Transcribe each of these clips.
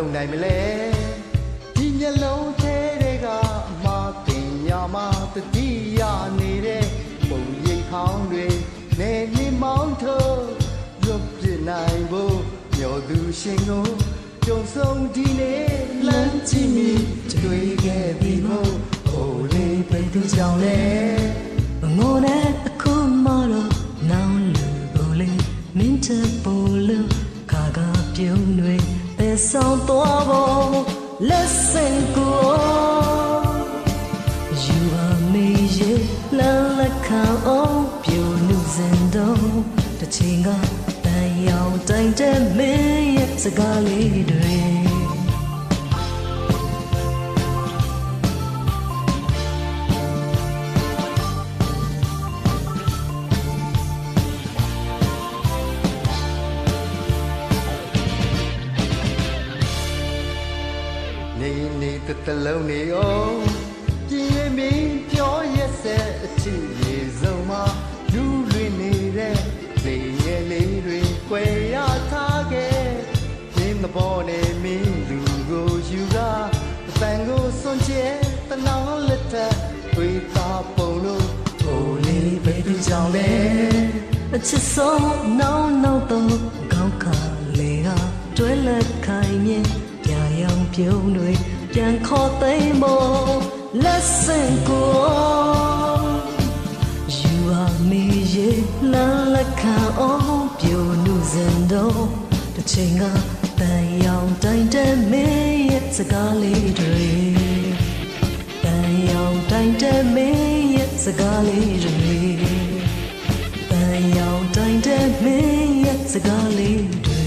လုံးနိုင်မလဲဒီမျက်လုံးထဲတွေကမာတင်ညာမှာတတိယနေတဲ့ပုံရိပ်ဟောင်းတွေနေနေမောင်းထုတ်လွတ်ပြနိုင်ဖို့မျောသူရှင်ကိုကြုံဆုံးဒီနေ့လမ်းကြည့်မိတွေ့ခဲ့ပြီမို့ဟိုလေးပဲသူကြောင့်လဲငိုနဲ့အခုမှတော့နောင်လူကိုလေမင်းချပို့လို့ခါကပြုံးတွေပဲဆောင်သွားဖို့ Listen go You are me la la count ပြိုနုစင်တော့တစ်ချိန်ကတန်ရောင်တိုင်းတဲ့မင်းရဲ့စကားလေးတွေနေတလုံးနေအောင်ပြင်းမင်းပြောရက်ဆက်အထီရေစုံမှာလူလွင်နေတဲ့လေငယ်လေးတွေကွယ်ရထားခဲ့ရင်းသဘောနဲ့မင်းလူကိုယူတာအပန်ကိုစွန့်ကျဲတနောင်းလက်ထက်တွေးသားပုံလို့ဟိုလေးပဲသူကြောင့်လဲအချစ်ဆုံးနောက်တော့ကောင်းခါလေဟာတွဲလက်ခိုင်မြင်ပြရောင်ပြုံးတွေပြန်ခေါ်သိမ်းဖို့ Listen go You are me la la count ပြိုနုစင်တော့တစ်ချိန်ကတန်ရောင်တိုင်းတဲ့မင်းရဲ့စကားလေးတွေတန်ရောင်တိုင်းတဲ့မင်းရဲ့စကားလေးတွေတန်ရောင်တိုင်းတဲ့မင်းရဲ့စကားလေးတွေ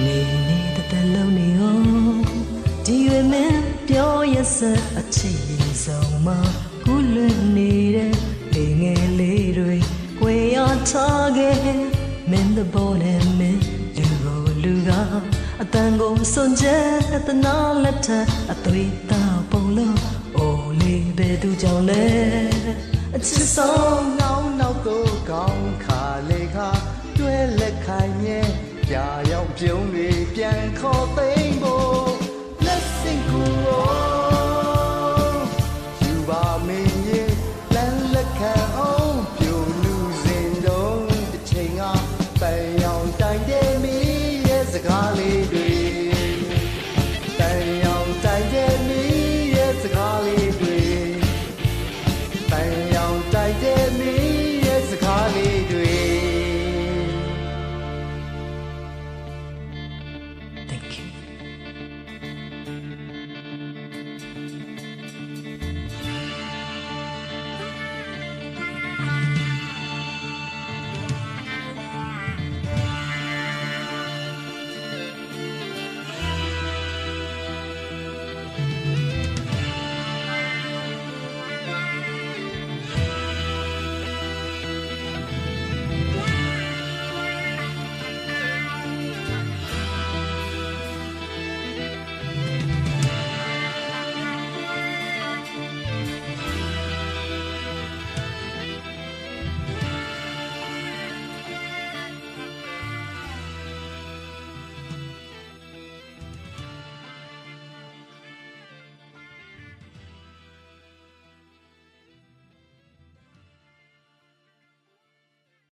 နေလုံးနေအောင်ဒီရွေမင်းပြောရစအချစ်ဆုံးမှာကုလနေတဲ့လေငယ်လေးတွေွယ်ရထားခဲ့မင်းthe born and me လူကအတန်ကိုစွန့်ကြဲတနာလက်ထအသွေးသားပုံလို့အိုလေးပဲသူကြောင့်လဲအချစ်ဆုံးနောက်တော့ကောင်းခါလေခါတွဲလက်ခိုင်မြဲကြာရောက်ပြုံးတွေပြန်ခေါ်သိ